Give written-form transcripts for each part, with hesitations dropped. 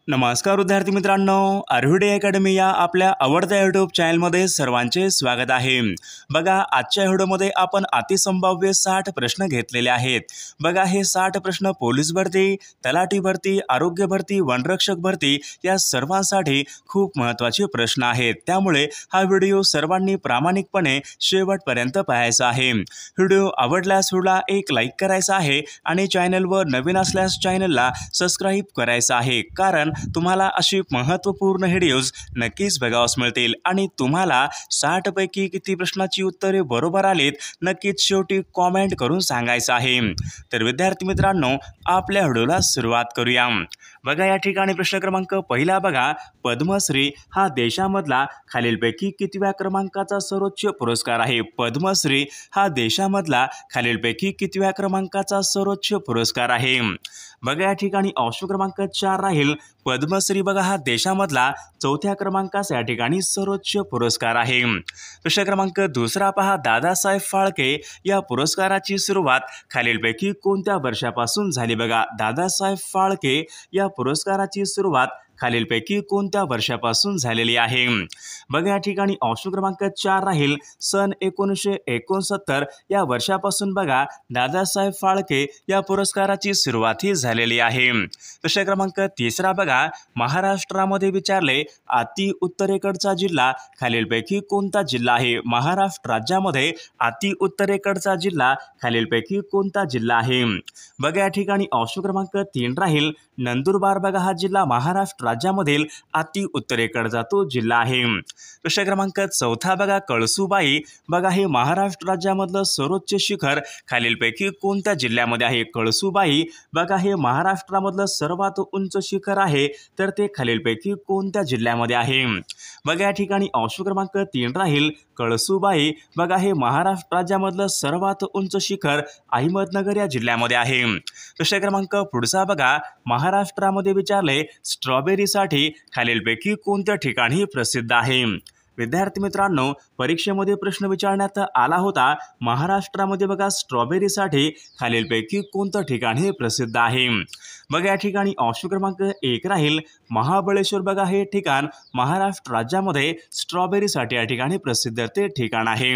नमस्कार विद्यार्थी मित्रांनो, आर्व्हिडे अकॅडमी या आपल्या आवडत्या यूट्यूब चॅनलमध्ये सर्वांचे स्वागत आहे। बघा, आजच्या व्हिडिओमध्ये आपण अतिसंभाव्य 60 प्रश्न घेतलेले आहेत। बघा, हे 60 प्रश्न पोलीस भरती, तलाठी भरती, आरोग्य भरती, वनरक्षक भरती या सर्वांसाठी खूप महत्त्वाचे प्रश्न आहेत। त्यामुळे हा व्हिडिओ सर्वांनी प्रामाणिकपणे शेवटपर्यंत पाहायचा आहे। व्हिडिओ आवडल्यास व्हिडिओला एक लाईक करायचा आहे आणि चॅनलवर नवीन असल्यास चॅनलला सबस्क्राइब करायचं आहे, कारण तुम्हाला अशी महत्त्वपूर्ण व्हिडिओज नक्कीच बघावयास मिळतील। आणि तुम्हाला 60 पैकी किती प्रश्नाची उत्तरे बरोबर आलीत नक्कीच शेवटी कमेंट करून सांगायचं आहे। तर विद्यार्थी मित्रांनो, आपल्या व्हिडिओला सुरुवात करूया। बघा, या ठिकाणी प्रश्न क्रमांक पहिला बघा, पद्मश्री हा देशामधला खालीलपैकी कितव्या क्रमांकाचा सर्वोच्च पुरस्कार आहे? पद्मश्री हा देशामधला खालीलपैकी कितव्या क्रमांकाचा सर्वोच्च पुरस्कार आहे? बघा, या ठिकाणी ऑप्शन क्रमांक 4 राहील पद्मश्री बघा हा देशामधला 4थ्या क्रमांकाचा या ठिकाणी सर्वोच्च पुरस्कार आहे। प्रश्न क्रमांक दुसरा पहा, दादासाहेब फाळके या पुरस्काराची सुरुवात खालीलपैकी कोणत्या वर्षापासून झाली? बघा, दादासाहेब फाळके या पुरस्काराची सुरुवात खालीलपैकी कोणत्या वर्षापासून झालेली आहे? बघा, या ठिकाणी ऑप्शन क्रमांक 4 राहील सन 1969 या वर्षापासून बघा दादासाहेब फाळके या पुरस्काराची सुरुवात ही झालेली आहे। प्रश्न क्रमांक तिसरा बघा, महाराष्ट्रामध्ये विचारले अति उत्तरेकडचा जिल्हा खालीलपैकी कोणता जिल्हा आहे? महाराष्ट्र राज्यामध्ये अति उत्तरेकडचा जिल्हा खालीलपैकी कोणता जिल्हा आहे? बघा, या ठिकाणी ऑप्शन क्रमांक 3 राहील नंदुरबार बघा हा जिल्हा महाराष्ट्र राज्यामधील अति उत्तरेकडचा तो जिल्हा आहे। प्रश्न क्रमांक चौथा बघा, कळसुबाई बघा हे महाराष्ट्र राज्यामधलं सर्वोच्च शिखर खालीलपैकी कोणत्या जिल्ह्यामध्ये आहे? कळसुबाई बघा हे महाराष्ट्रामधलं सर्वात उंच शिखर आहे, तर ते खालीलपैकी कोणत्या जिल्ह्यामध्ये आहे? बघा, या ठिकाणी ऑप्शन क्रमांक 3 राहील कळसुबाई बघा हे महाराष्ट्र राज्यामधलं सर्वात उंच शिखर अहमदनगर या जिल्ह्यामध्ये आहे। प्रश्न क्रमांक पुढचा बघा, महाराष्ट्रामध्ये विचारले स्ट्रॉबेरीसाठी खालीलपैकी कोणत्या ठिकाणी प्रसिद्ध आहे? विद्यार्थी मित्रांनो, परीक्षेमध्ये प्रश्न विचारण्यात आला होता महाराष्ट्रामध्ये बघा स्ट्रॉबेरीसाठी खालीलपैकी कोणतं ठिकाण हे प्रसिद्ध आहे? बघा, या ठिकाणी ऑप्शन क्रमांक 1 राहील महाबळेश्वर बघा हे ठिकाण महाराष्ट्र राज्यामध्ये स्ट्रॉबेरीसाठी या ठिकाणी प्रसिद्ध ते ठिकाण आहे।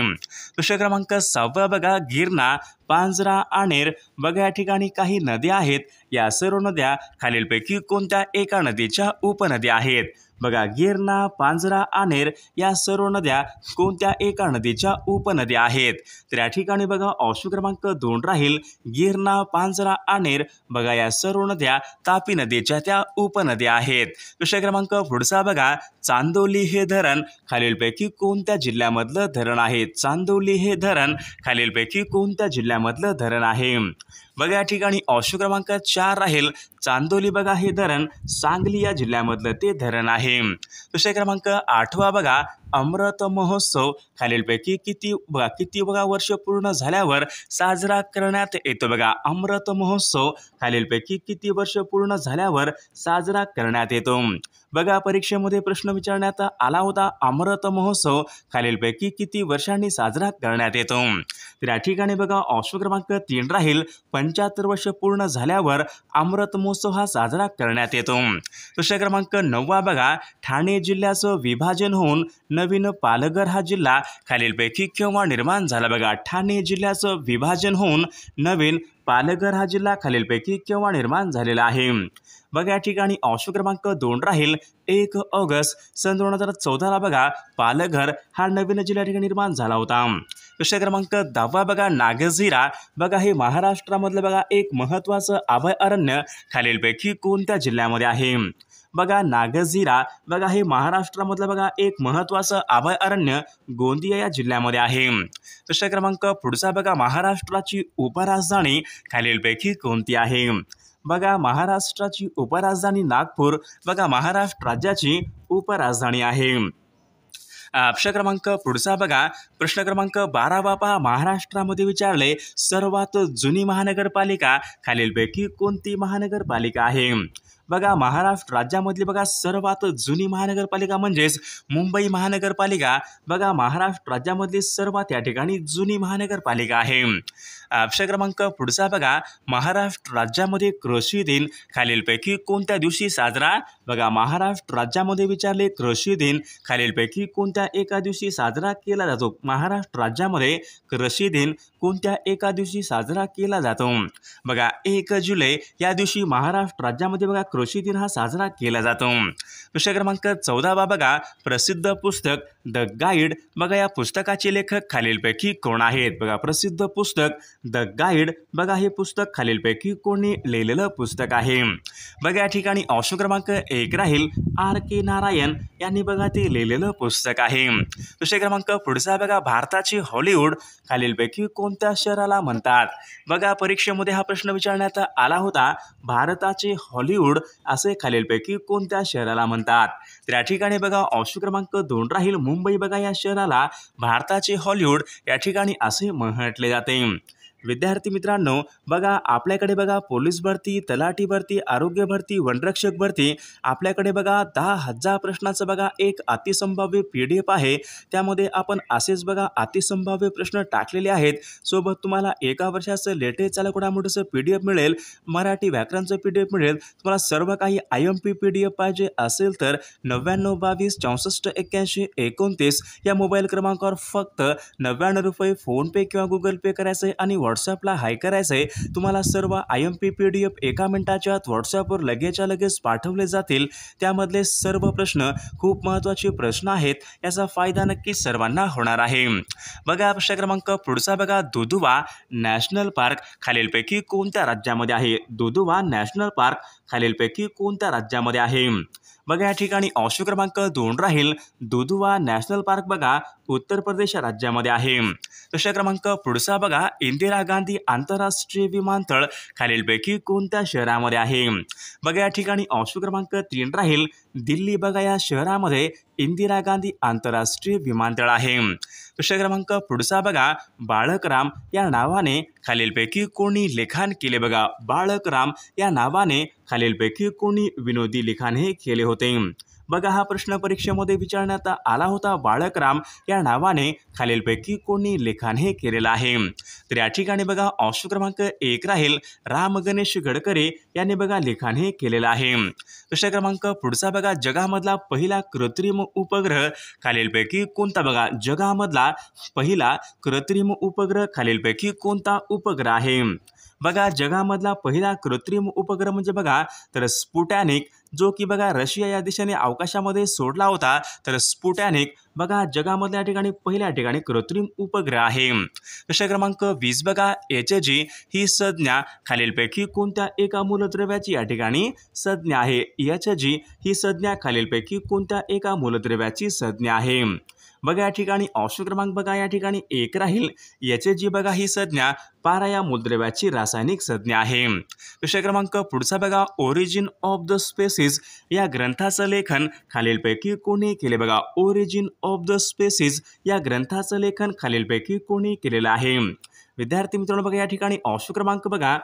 प्रश्न क्रमांक 6 बघा, गिरणा, पांझरा, आनेर बघा या ठिकाणी काही नद्या आहेत, या सर्व नद्या खालीलपैकी कोणत्या एका नदीच्या उपनद्या आहेत? बघा, गिरणा, पांझरा, आनेर या सर्व नद्या कोणत्या एका नदीच्या उपनद्या आहेत? तर या ठिकाणी बघा ऑप्शन क्रमांक 2 राहील गिरणा, पांझरा, आनेर बघा या सर्व नद्या तापी नदीच्या त्या उपनद्या आहेत। प्रश्न क्रमांक पुढचा बघा, चांदोली हे धरण खालीलपैकी कोणत्या जिल्ह्यामधलं धरण आहे? चांदोली हे धरण खालीलपैकी कोणत्या जिल्ह्यामधलं धरण आहे? बघा, या ठिकाणी ऑप्शन क्रमांक 4 राहील चांदोली बघा हे धरण सांगली या जिल्ह्यामधलं ते धरण आहे। प्रश्न क्रमांक 8 बघा, अमृत महोत्सव खालीलपैकी किती वर्ष पूर्ण झाल्यावर साजरा करण्यात येतो? बघा, अमृत महोत्सव खालीलपैकी किती वर्ष पूर्ण झाल्यावर साजरा करण्यात येतो? बघा, परीक्षेमध्ये प्रश्न विचारण्यात आला होता अमृत महोत्सव खालीलपैकी किती वर्षांनी साजरा करण्यात येतो? तर या ठिकाणी बघा ऑप्शन क्रमांक 3 राहील 75 वर्ष पूर्ण झाल्यावर अमृत महोत्सव हा साजरा करण्यात येतो। प्रश्न क्रमांक 9 बघा, ठाणे जिल्ह्याचं विभाजन होऊन नवीन पालघर हा जिल्हा खालीलपैकी केव्हा निर्माण झाला? बघा, ठाणे जिल्ह्याचं विभाजन होऊन नवीन पालघर हा जिल्हा खालीलपैकी केव्हा निर्माण झालेला आहे? बघा, या ठिकाणी ऑप्शन क्रमांक 2 राहील 1 ऑगस्ट सन 2014 बघा पालघर हा नवीन जिल्हा ठिकाणी निर्माण झाला होता। प्रश्न क्रमांक 10 बघा, नागझिरा बघा हे महाराष्ट्रामधलं बघा एक महत्त्वाचं अभयारण्य खालीलपैकी कोणत्या जिल्ह्यामध्ये आहे? बघा, नागझिरा बघा हे महाराष्ट्रामधलं बघा एक महत्त्वाचं अभयारण्य गोंदिया या जिल्ह्यामध्ये आहे। प्रश्न क्रमांक पुढचा बघा, महाराष्ट्राची उपराजधानी खालीलपैकी कोणती आहे? बघा, महाराष्ट्राची उपराजधानी नागपूर बघा महाराष्ट्र राज्याची उपराजधानी आहे। प्रश्न क्रमांक पुढचा बघा, प्रश्न क्रमांक 12 पहा, महाराष्ट्रामध्ये विचारले सर्वात जुनी महानगरपालिका खालीलपैकी कोणती महानगरपालिका आहे? बघा महाराष्ट्र राज्यामधली बघा सर्वात जुनी महानगरपालिका म्हणजेच मुंबई महानगरपालिका बघा महाराष्ट्र राज्यामधली सर्वात या ठिकाणी जुनी महानगरपालिका आहे। ऑप्शन क्रमांक पुढचा बघा महाराष्ट्र राज्यामध्ये कृषी दिन खालीलपैकी कोणत्या दिवशी साजरा बघा महाराष्ट्र राज्यामध्ये विचारले कृषी दिन खालीलपैकी कोणत्या एका दिवशी साजरा केला जातो। महाराष्ट्र राज्यामध्ये कृषी दिन कोणत्या एका दिवशी साजरा केला जातो बघा 1 जुलै या दिवशी महाराष्ट्र राज्यामध्ये बघा कृषी दिन हा साजरा केला जातो। प्रश्न क्रमांक 14 बघा प्रसिद्ध पुस्तक द गाईड बघा या पुस्तकाचे लेखक खालीलपैकी कोण आहेत बघा प्रसिद्ध पुस्तक द गाईड बघा हे पुस्तक खालीलपैकी कोणी लिहिलेलं पुस्तक आहे बघा या ठिकाणी ऑप्शन क्रमांक 1 राहील R.K. नारायण यांनी बघा ते लिहिलेलं पुस्तक आहे। प्रश्न क्रमांक पुढचा बघा भारताचे हॉलिवूड खालीलपैकी कोणत्या शहराला म्हणतात बघा परीक्षेमध्ये हा प्रश्न विचारण्यात आला होता भारताचे हॉलिवूड असे खालीलपैकी कोणत्या शहराला म्हणतात तर या ठिकाणी बघा ऑप्शन क्रमांक 2 राहील मुंबई बघा या शहराला भारताचे हॉलिवूड या ठिकाणी असे म्हटले जाते। विद्यार्थी मित्रांनो बघा आपल्याकडे बघा पोलीस भरती तलाठी भरती आरोग्य भरती वनरक्षक भरती आपल्याकडे बघा 10,000 प्रश्नाचं बघा एक अतिसंभाव्य PDF आहे त्यामध्ये आपण असेच बघा अतिसंभाव्य प्रश्न टाकलेले आहेत सोबत तुम्हाला एका वर्षाचं लेटेस्ट चालू घडामोडीचं PDF मिळेल मराठी व्याकरणचं PDF मिळेल तुम्हाला सर्व काही IMP PDF पाहिजे असेल तर 9922648129 या मोबाईल क्रमांकावर फक्त 99 रुपये फोन पे किंवा गुगल पे करायचे आणि व्हॉट्सअपला हाय करायचे तुम्हाला सर्व IMP PDF एका मिनिटाच्या आत व्हॉट्सअपवर लगेचच्या लगेच पाठवले जातील त्यामधले सर्व प्रश्न खूप महत्त्वाचे प्रश्न आहेत याचा फायदा नक्कीच सर्वांना होणार आहे। बघा प्रश्न क्रमांक पुढचा बघा दुधवा नॅशनल पार्क खालीलपैकी कोणत्या राज्यामध्ये आहे दुधवा नॅशनल पार्क खालीलपैकी कोणत्या राज्यामध्ये आहे बघा या ठिकाणी ऑप्शन क्रमांक 2 राहील दुधवा नॅशनल पार्क बघा उत्तर प्रदेश राज्यामध्ये आहे। प्रश्न क्रमांक पुढचा बघा इंदिरा गांधी आंतरराष्ट्रीय विमानतळ खालीलपैकी कोणत्या शहरामध्ये आहे बघा या ठिकाणी ऑप्शन क्रमांक 3 राहील दिल्ली बघा या शहरामध्ये इंदिरा गांधी आंतरराष्ट्रीय विमानतळ आहे। प्रश्न क्रमांक पुढचा बघा बाळकराम या नावाने खालीलपैकी कोणी लिखाण केले बघा बाळकराम या नावाने खालीलपैकी कोणी विनोदी लिखाण हे केले होते बघा हा प्रश्न परीक्षेमध्ये विचारण्यात आला होता बाळकराम या नावाने खालीलपैकी कोणी लिखाण हे केलेलं आहे तर या ठिकाणी बघा ऑप्शन क्रमांक 1 राहील राम गणेश गडकरी यांनी बघा लिखाण हे केलेलं आहे। प्रश्न क्रमांक पुढचा बघा जगामधला पहिला कृत्रिम उपग्रह खालीलपैकी कोणता बघा जगामधला पहिला कृत्रिम उपग्रह खालीलपैकी कोणता उपग्रह आहे बघा जगामधला पहिला कृत्रिम उपग्रह म्हणजे बघा तर स्पुटॅनिक जो की बघा रशिया या देशाने अवकाशामध्ये सोडला होता तर स्पुटॅनिक बघा जगामधल्या ठिकाणी पहिल्या ठिकाणी कृत्रिम उपग्रह आहे। प्रश्न क्रमांक 20 बघा HG ही संज्ञा खालीलपैकी कोणत्या एका मूलद्रव्याची या ठिकाणी संज्ञा आहे HG ही संज्ञा खालीलपैकी कोणत्या एका मूलद्रव्याची संज्ञा आहे बघा या ठिकाणी ऑप्शन क्रमांक बघा या ठिकाणी 1 राहील HG बघा ही संज्ञा पारा या मूलद्रव्याची रासायनिक संज्ञा आहे। प्रश्न क्रमांक पुढचा बघा ओरिजिन ऑफ द स्पेसिस या ग्रंथाचं लेखन खालीलपैकी कोणी केले बघा ओरिजिन ऑफ द स्पेसिस या ग्रंथाचं लेखन खालीलपैकी कोणी केलेलं आहे विद्यार्थी मित्रांनो बघा या ठिकाणी ऑप्शन क्रमांक बघा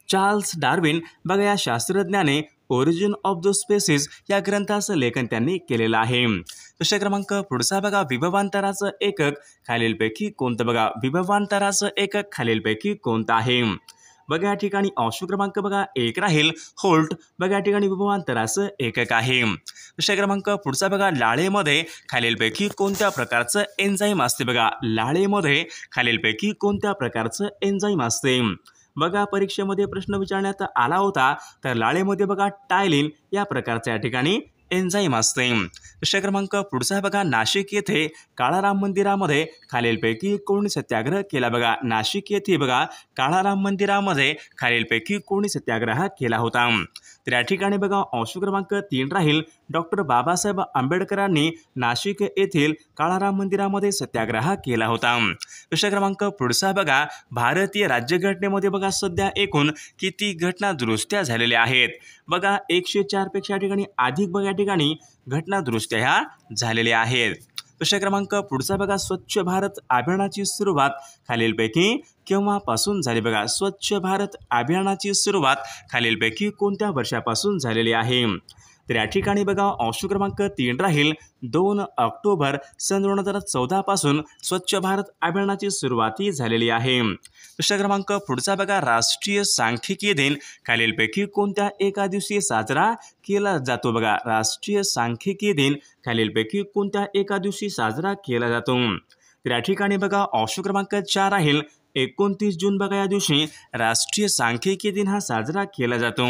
चार्ल्स डार्विन बघा या शास्त्रज्ञाने ओरिजिन ऑफ द स्पेसिस या ग्रंथाचं लेखन त्यांनी केलेलं आहे। प्रश्न क्रमांक पुढचा बघा विभवांतराचं एकक खालीलपैकी कोणतं बघा विभवांतराचं एकक खालीलपैकी कोणतं आहे बघा या ठिकाणी ऑप्शन क्रमांक बघा 1 राहील होल्ट बघा या ठिकाणी विभवांतराचं एकक आहे। प्रश्न क्रमांक पुढचा बघा लाळेमध्ये खालीलपैकी कोणत्या प्रकारचं एन्झाईम असते बघा लाळेमध्ये खालीलपैकी कोणत्या प्रकारचं एन्झाईम असते बघा परीक्षेमध्ये प्रश्न विचारण्यात आला होता तर लाळेमध्ये बघा टायलिन या प्रकारच्या या ठिकाणी एन्झाईम असते। प्रश्न क्रमांक पुढचा बघा नाशिक येथे काळाराम मंदिरामध्ये खालीलपैकी कोणी सत्याग्रह केला बघा नाशिक येथे बघा काळाराम मंदिरामध्ये खालीलपैकी कोणी सत्याग्रह केला होता तर या ठिकाणी बघा ऑप्शन क्रमांक 3 राहील डॉक्टर बाबासाहेब आंबेडकरांनी नाशिक येथील काळाराम मंदिरामध्ये सत्याग्रह केला होता। प्रश्न क्रमांक पुढचा बघा भारतीय राज्यघटनेमध्ये बघा सध्या एकूण किती घटना दुरुस्त्या झालेल्या आहेत बघा 104 पेक्षा या ठिकाणी अधिक बघा या ठिकाणी घटना दुरुस्त्या ह्या झालेल्या आहेत। प्रश्न क्रमांक पुढचा बघा, स्वच्छ भारत अभियानाची सुरुवात खालीलपैकी केव्हापासून झाली बघा. स्वच्छ भारत अभियानाची सुरुवात खालीलपैकी कोणत्या वर्षापासून झालेली आहे. तर या ठिकाणी बघा ऑप्शन क्रमांक 3 राहील 2 ऑक्टोबर सन 2014 पासून स्वच्छ भारत अभियानाची सुरुवाती झालेली आहे. प्रश्न क्रमांक पुढचा बघा, राष्ट्रीय सांख्यिकी दिन खालीलपैकी कोणत्या एका दिवशी साजरा केला जातो बघा. राष्ट्रीय सांख्यिकी दिन खालीलपैकी कोणत्या एका दिवशी साजरा केला जातो. तर या ठिकाणी बघा ऑप्शन क्रमांक 4 राहील 29 जून बघा, या दिवशी राष्ट्रीय सांख्यिकी दिन हा साजरा केला जातो.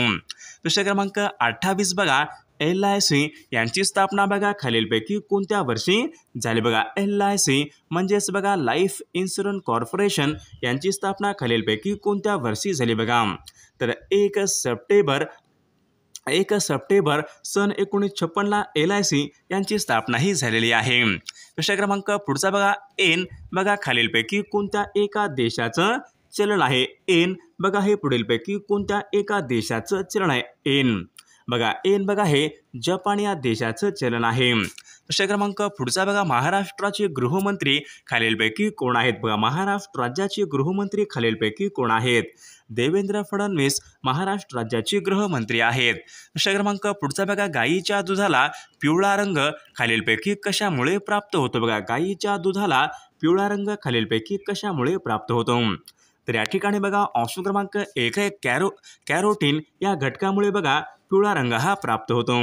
प्रश्न क्रमांक 28 बघा, LIC यांची स्थापना बघा खालीलपैकी कोणत्या वर्षी झाली बघा. LIC म्हणजेच बघा लाईफ इन्शुरन्स कॉर्पोरेशन यांची स्थापना खालीलपैकी कोणत्या वर्षी झाली बघा. तर 1 सप्टेंबर सन 1956ला LIC यांची स्थापना ही झालेली आहे. प्रश्न क्रमांक पुढचा बघा, एन बघा खालीलपैकी कोणत्या एका देशाचं चलन आहे. एन बघा हे पुढीलपैकी कोणत्या एका देशाचं चलन आहे. एन बघा हे जपान या देशाचं चलन आहे. प्रश्न क्रमांक पुढचा बघा, महाराष्ट्राचे गृहमंत्री खालीलपैकी कोण आहेत बघा. महाराष्ट्र राज्याचे गृहमंत्री खालीलपैकी कोण आहेत. देवेंद्र फडणवीस महाराष्ट्र राज्याचे गृहमंत्री आहेत. प्रश्न क्रमांक पुढचा बघा, गायीच्या दुधाला पिवळा रंग खालीलपैकी कशामुळे प्राप्त होतो बघा. गायीच्या दुधाला पिवळा रंग खालीलपैकी कशामुळे प्राप्त होतो. तर या ठिकाणी बघा ऑप्शन क्रमांक 1 आहे कॅरोटीन या घटकामुळे बघा पिवळा रंग हा प्राप्त होतो.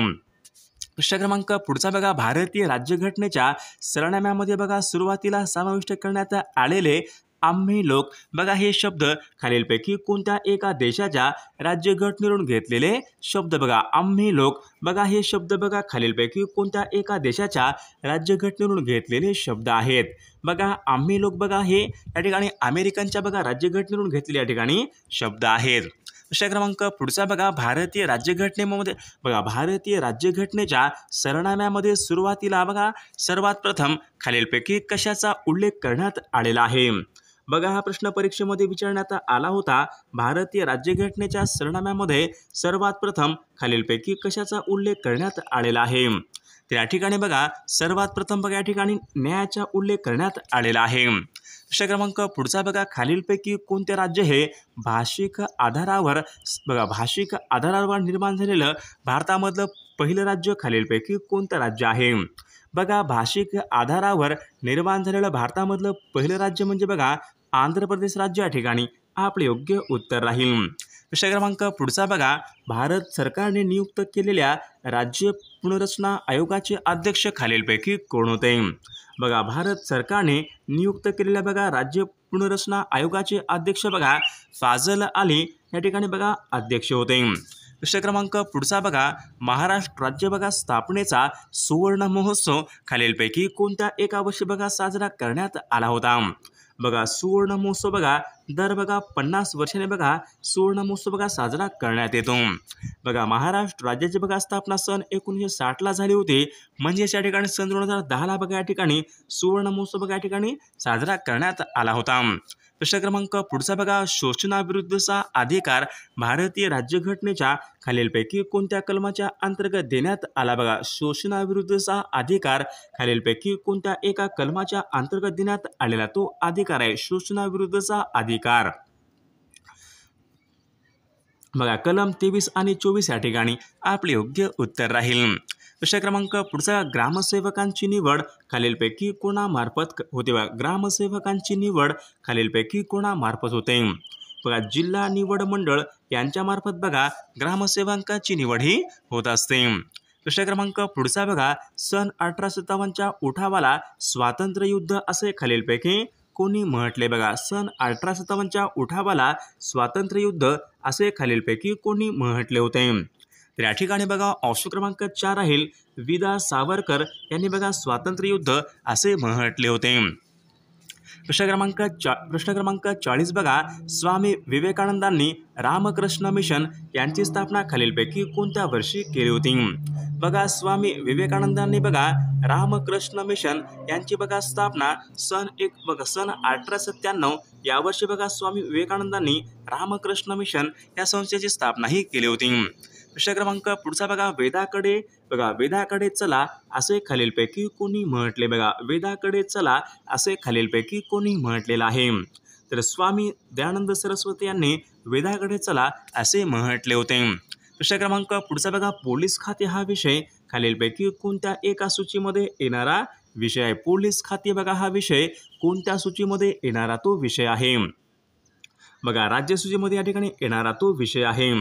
प्रश्न क्रमांक पुढचा बघा, भारतीय राज्यघटनेच्या सरनाम्यामध्ये बघा सुरुवातीला समाविष्ट करण्यात आलेले आम्ही लोक बघा हे शब्द खालीलपैकी कोणत्या एका देशाच्या राज्यघटनेवरून घेतलेले शब्द बघा. आम्ही लोक बघा हे शब्द बघा खालीलपैकी कोणत्या एका देशाच्या राज्यघटनेवरून घेतलेले शब्द आहेत. बघा आम्ही लोक बघा हे या ठिकाणी अमेरिकनच्या बघा राज्यघटनेवरून घेतलेले या ठिकाणी शब्द आहेत. प्रश्न क्रमांक पुढचा बघा, भारतीय राज्यघटनेच्या सरनाम्यामध्ये सुरुवातीला बघा सर्वात प्रथम खालीलपैकी कशाचा उल्लेख करण्यात आलेला आहे. बघा हा प्रश्न परीक्षेमध्ये विचारण्यात आला होता. भारतीय राज्यघटनेच्या सरनाम्यामध्ये सर्वात प्रथम खालीलपैकी कशाचा उल्लेख करण्यात आलेला आहे. तर या ठिकाणी बघा सर्वात प्रथम बघा या ठिकाणी न्यायाचा उल्लेख करण्यात आलेला आहे. प्रश्न क्रमांक पुढचा बघा, खालीलपैकी कोणते राज्य हे भाषिक आधारावर निर्माण झालेलं भारतामधलं पहिलं राज्य खालीलपैकी कोणतं राज्य आहे. बघा भाषिक आधारावर निर्माण झालेलं भारतामधलं पहिलं राज्य म्हणजे बघा आंध्र प्रदेश राज्य या ठिकाणी आपले योग्य उत्तर राहील. प्रश्न क्रमांक पुढचा बघा, भारत सरकारने नियुक्त केलेल्या राज्य पुनर्रचना आयोगाचे अध्यक्ष खालीलपैकी कोण होते. बघा भारत सरकारने नियुक्त केलेल्या बघा राज्य पुनर्रचना आयोगाचे अध्यक्ष बघा फाजल अली या ठिकाणी बघा अध्यक्ष होते. प्रश्न क्रमांक पुढचा बघा, महाराष्ट्र राज्य बघा स्थापनेचा सुवर्ण महोत्सव खालीलपैकी कोणत्या एका वर्षी बघा साजरा करण्यात आला होता. बघा सुवर्ण महोत्सव बघा दर बघा 50 वर्षाने बघा सुवर्ण महोत्सव बघा साजरा करण्यात येतो. बघा महाराष्ट्र राज्याची बघा स्थापना सन 1960ला झाली होती. म्हणजेच या ठिकाणी सन 2010ला बघा या ठिकाणी सुवर्ण महोत्सव बघा या ठिकाणी साजरा करण्यात आला होता. प्रश्न क्रमांक पुढचा बघा, शोषणाविरुद्धचा अधिकार भारतीय राज्यघटनेच्या खालीलपैकी कोणत्या कलमाच्या अंतर्गत देण्यात आला बघा. शोषणाविरुद्धचा अधिकार खालीलपैकी कोणत्या एका कलमाच्या अंतर्गत देण्यात आलेला तो अधिकार आहे. शोषणाविरुद्धचा अधिकार बघा कलम 23 आणि 24 या ठिकाणी आपले योग्य उत्तर राहील. प्रश्न क्रमांक पुढचा, ग्रामसेवकांची निवड खालीलपैकी कोणामार्फत होते बघा. ग्रामसेवकांची निवड खालीलपैकी कोणामार्फत होते. बघा जिल्हा निवड मंडळ यांच्यामार्फत बघा ग्रामसेवकांची निवड ही होत असते. प्रश्न क्रमांक पुढचा बघा, सन 1857च्या उठावाला स्वातंत्र्य युद्ध असे खालीलपैकी कोणी म्हटले बघा. सन 1857च्या उठावाला स्वातंत्र्य युद्ध असे खालीलपैकी कोणी म्हटले होते. तर या ठिकाणी बघा ऑप्शन क्रमांक 4 राहील विदा सावरकर यांनी बघा स्वातंत्र्य युद्ध असे म्हटले होते. प्रश्न क्रमांक 40 बघा, स्वामी विवेकानंदांनी रामकृष्ण मिशन यांची स्थापना खालीलपैकी कोणत्या वर्षी केली होती. बघा स्वामी विवेकानंदांनी बघा रामकृष्ण मिशन यांची बघा स्थापना सन 1897 या वर्षी बघा स्वामी विवेकानंदांनी रामकृष्ण मिशन या संस्थेची स्थापना ही केली होती. प्रश्न क्रमांक पुढचा बघा, वेदाकडे चला असे खालीलपैकी कोणी म्हटले? बघा, वेदाकडे चला असे खालीलपैकी कोणी म्हटलेलं आहे? तर स्वामी दयानंद सरस्वती यांनी वेदाकडे चला असे म्हटले होते. प्रश्न क्रमांक पुढचा बघा, पोलीस खाते हा विषय खालीलपैकी कोणत्या एका सूचीमध्ये येणारा विषय आहे? पोलीस खाते बघा हा विषय कोणत्या सूचीमध्ये येणारा तो विषय आहे? बघा, राज्य सूचीमध्ये या ठिकाणी येणारा तो विषय आहे.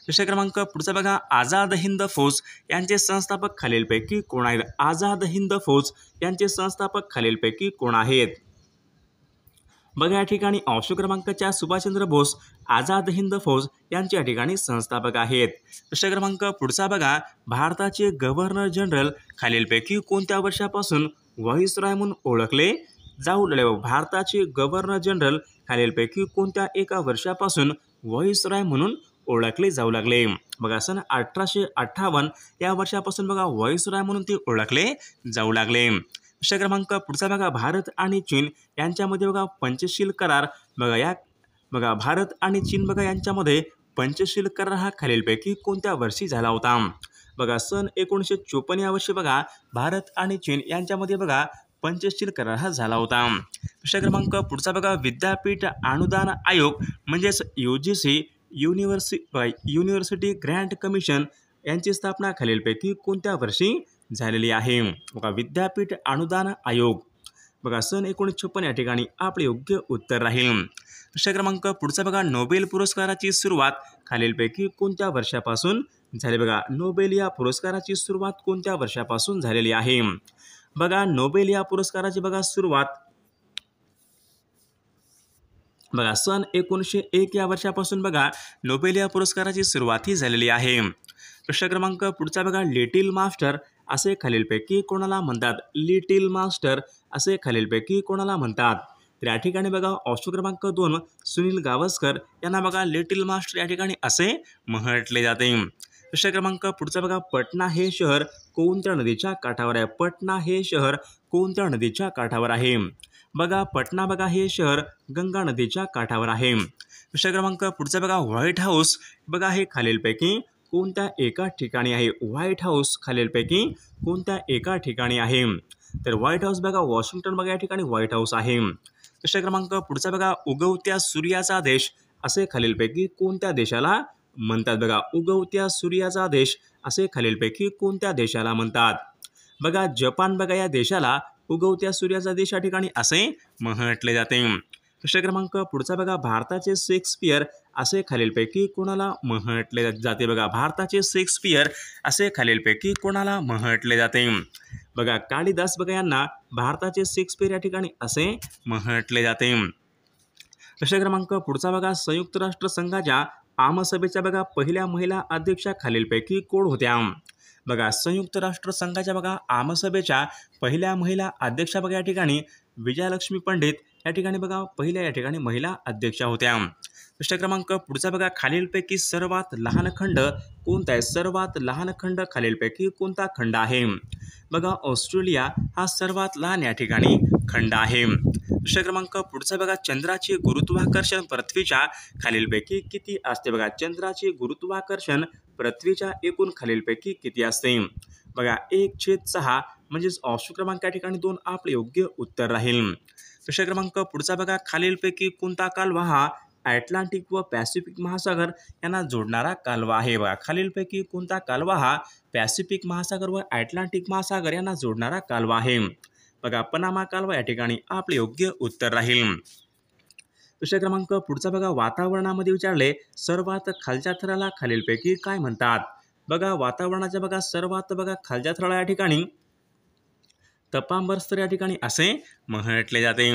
प्रश्न क्रमांक पुढचा बघा, आझाद हिंद फौज यांचे संस्थापक खालीलपैकी कोण आहेत? आझाद हिंद फौज यांचे संस्थापक खालीलपैकी कोण आहेत? बघा, या ठिकाणी ऑप्शन क्रमांक 4 सुभाषचंद्र बोस आझाद हिंद फौज यांचे या ठिकाणी संस्थापक आहेत. प्रश्न क्रमांक पुढचा बघा, भारताचे गव्हर्नर जनरल खालीलपैकी कोणत्या वर्षापासून व्हाईसरॉय म्हणून ओळखले जाऊ लागले? भारताचे गव्हर्नर जनरल खालीलपैकी कोणत्या एका वर्षापासून व्हाईसरॉय म्हणून ओळखले जाऊ लागले? बघा, सन 1858 या वर्षापासून बघा व्हाईसरॉय म्हणून ते ओळखले जाऊ लागले. प्रश्न क्रमांक पुढचा बघा, भारत आणि चीन यांच्यामध्ये बघा पंचशील करार बघा भारत आणि चीन बघा यांच्यामध्ये पंचशील करार हा खालीलपैकी कोणत्या वर्षी झाला होता? बघा, सन 1954 या वर्षी बघा भारत आणि चीन यांच्यामध्ये बघा पंचशील करार हा झाला होता. प्रश्न क्रमांक पुढचा बघा, विद्यापीठ अनुदान आयोग म्हणजेच UGC युनिव्हर्सिटी ग्रँट कमिशन यांची स्थापना खालीलपैकी कोणत्या वर्षी झालेली आहे? बघा, विद्यापीठ अनुदान आयोग बघा सन 1956 या ठिकाणी आपले योग्य उत्तर राहील. प्रश्न क्रमांक पुढचा बघा, नोबेल पुरस्काराची सुरुवात खालीलपैकी कोणत्या वर्षापासून झाली? बघा, नोबेल या पुरस्काराची सुरुवात कोणत्या वर्षापासून झालेली आहे? बघा, नोबेल या पुरस्काराची बघा सुरुवात बघा सन 1901 या वर्षापासून बघा नोबेल या पुरस्काराची सुरुवात ही झालेली आहे. प्रश्न क्रमांक पुढचा बघा, लिटिल मास्टर असे खालीलपैकी कोणाला म्हणतात? लिटिल मास्टर असे खालीलपैकी कोणाला म्हणतात? तर या ठिकाणी बघा ऑप्शन क्रमांक 2 सुनील गावस्कर यांना बघा लिटिल मास्टर या ठिकाणी असे म्हटले जाते. प्रश्न क्रमांक पुढचा बघा, पटना हे शहर कोणत्या नदीच्या काठावर आहे? पटना हे शहर कोणत्या नदीच्या काठावर आहे? बघा, पटना बघा हे शहर गंगा नदीच्या काठावर आहे. प्रश्न क्रमांक पुढचा बघा, व्हाईट हाऊस बघा हे खालीलपैकी कोणत्या एका ठिकाणी आहे? व्हाईट हाऊस खालीलपैकी कोणत्या एका ठिकाणी आहे? तर व्हाईट हाऊस बघा वॉशिंग्टन बघा या ठिकाणी व्हाईट हाऊस आहे. प्रश्न क्रमांक पुढचा बघा, उगवत्या सूर्याचा देश असे खालीलपैकी कोणत्या देशाला म्हणतात? बघा, उगवत्या सूर्याचा देश असे खालीलपैकी कोणत्या देशाला म्हणतात? बघा, जपान बघा या देशाला उगवत्या सूर्याचा देश या ठिकाणी असे म्हटले जाते. प्रश्न क्रमांक पुढचा बघा, भारताचे शेक्सपियर असे खालीलपैकी कोणाला म्हटले जाते? बघा, भारताचे शेक्सपियर असे खालीलपैकी कोणाला म्हटले जाते? बघा, कालिदास बघा यांना भारताचे शेक्सपियर या ठिकाणी असे म्हटले जाते. प्रश्न क्रमांक पुढचा बघा, संयुक्त राष्ट्र संघाच्या आमसभेच्या बघा पहिल्या महिला अध्यक्षा खालीलपैकी कोण होत्या? बघा, संयुक्त राष्ट्र संघाच्या बघा आमसभेच्या पहिल्या महिला अध्यक्षा बघा या ठिकाणी विजयालक्ष्मी पंडित या ठिकाणी बघा पहिल्या या ठिकाणी महिला अध्यक्षा होत्या. प्रश्न क्रमांक पुढचा बघा, खालीलपैकी सर्वात लहान खंड कोणता आहे? सर्वात लहान खंड खालीलपैकी कोणता खंड आहे? बघा, ऑस्ट्रेलिया हा सर्वात लहान या ठिकाणी खंड आहे. प्रश्न क्रमांक पुढचा बघा, चंद्राचे गुरुत्वाकर्षण पृथ्वीच्या खालीलपैकी किती असते? बघा, चंद्राचे गुरुत्वाकर्षण पृथ्वीच्या एकूण खालीलपैकी किती असते? बघा, 1/6 म्हणजेच ऑप्शन क्रमांक या ठिकाणी 2 आपले योग्य उत्तर राहील. प्रश्न क्रमांक पुढचा बघा, खालीलपैकी कोणता कालवा हा अटलांटिक व पॅसिफिक महासागर यांना जोडणारा कालवा आहे? बघा, खालीलपैकी कोणता कालवा हा पॅसिफिक महासागर व अटलांटिक महासागर यांना जोडणारा कालवा आहे? बघा, पनामा कालवा या ठिकाणी आपले योग्य उत्तर राहील. प्रश्न क्रमांक पुढचा बघा, वातावरणामध्ये विचारले सर्वात खालच्या थराला खालीलपैकी काय म्हणतात? बघा, वातावरणाच्या बघा सर्वात बघा खालच्या थराला या ठिकाणी तपांबर स्तर या ठिकाणी असे म्हटले जाते.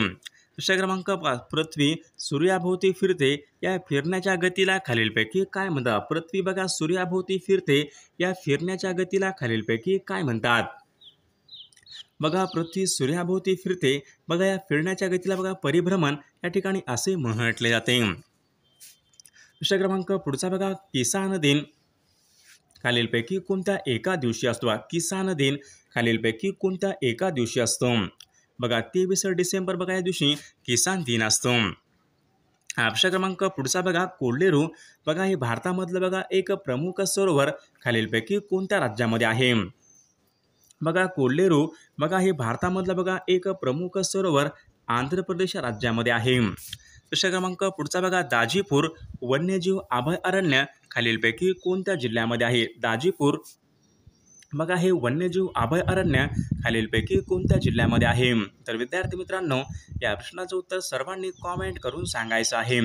प्रश्न क्रमांक पृथ्वी सूर्याभोवती फिरते या फिरण्याच्या गतीला खालीलपैकी काय म्हणतात? पृथ्वी बघा सूर्याभोवती फिरते या फिरण्याच्या गतीला खालीलपैकी काय म्हणतात? बघा, पृथ्वी सूर्याभोवती फिरते बघा या फिरण्याच्या गतीला बघा परिभ्रमण या ठिकाणी असे म्हटले जाते. प्रश्न क्रमांक पुढचा बघा, किसान दिन खालीलपैकी कोणत्या एका दिवशी असतो? किसान दिन खालीलपैकी कोणत्या एका दिवशी असतो? बघा, 23 डिसेंबर बघा या दिवशी किसान दिन असतो. ऑप्शन क्रमांक पुढचा बघा कोल्हेरू. बघा हे भारतामधलं बघा एक प्रमुख सरोवर खालीलपैकी कोणत्या राज्यामध्ये आहे? बघा कोल्हेरू. बघा हे भारतामधलं बघा एक प्रमुख सरोवर आंध्र प्रदेश राज्यामध्ये आहे. प्रश्न क्रमांक पुढचा बघा दाजीपूर वन्यजीव अभयारण्य खालीलपैकी कोणत्या जिल्ह्यामध्ये आहे? दाजीपूर बघा हे वन्यजीव अभयारण्य खालीलपैकी कोणत्या जिल्ह्यामध्ये आहे? तर विद्यार्थी मित्रांनो, या प्रश्नाचं उत्तर सर्वांनी कॉमेंट करून सांगायचं आहे.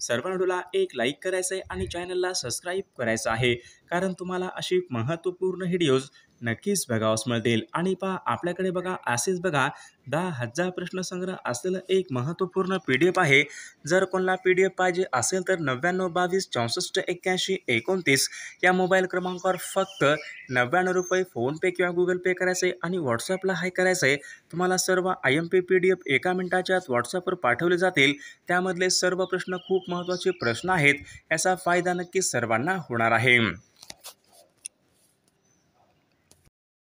सर्व व्हिडिओला एक लाईक करायचं आहे आणि चॅनलला सबस्क्राईब करायचं आहे, कारण तुम्हाला अशी महत्त्वपूर्ण व्हिडिओज नक्कीच बघावयास मिळतील. आणि पहा आपल्याकडे बघा असेच बघा 10,000 प्रश्नसंग्रह असलेलं एक महत्त्वपूर्ण PDF आहे. जर कोणाला PDF पाहिजे असेल तर 99 22 64 81 29 या मोबाईल क्रमांकावर फक्त 99 रुपये फोनपे किंवा गुगल पे करायचे आणि व्हॉट्सअपला हाय करायचं आहे. तुम्हाला सर्व IMP PDF एका मिनिटाच्या आत व्हॉट्सअपवर पाठवले जातील. त्यामधले सर्व प्रश्न खूप महत्त्वाचे प्रश्न आहेत. याचा फायदा नक्कीच सर्वांना होणार आहे.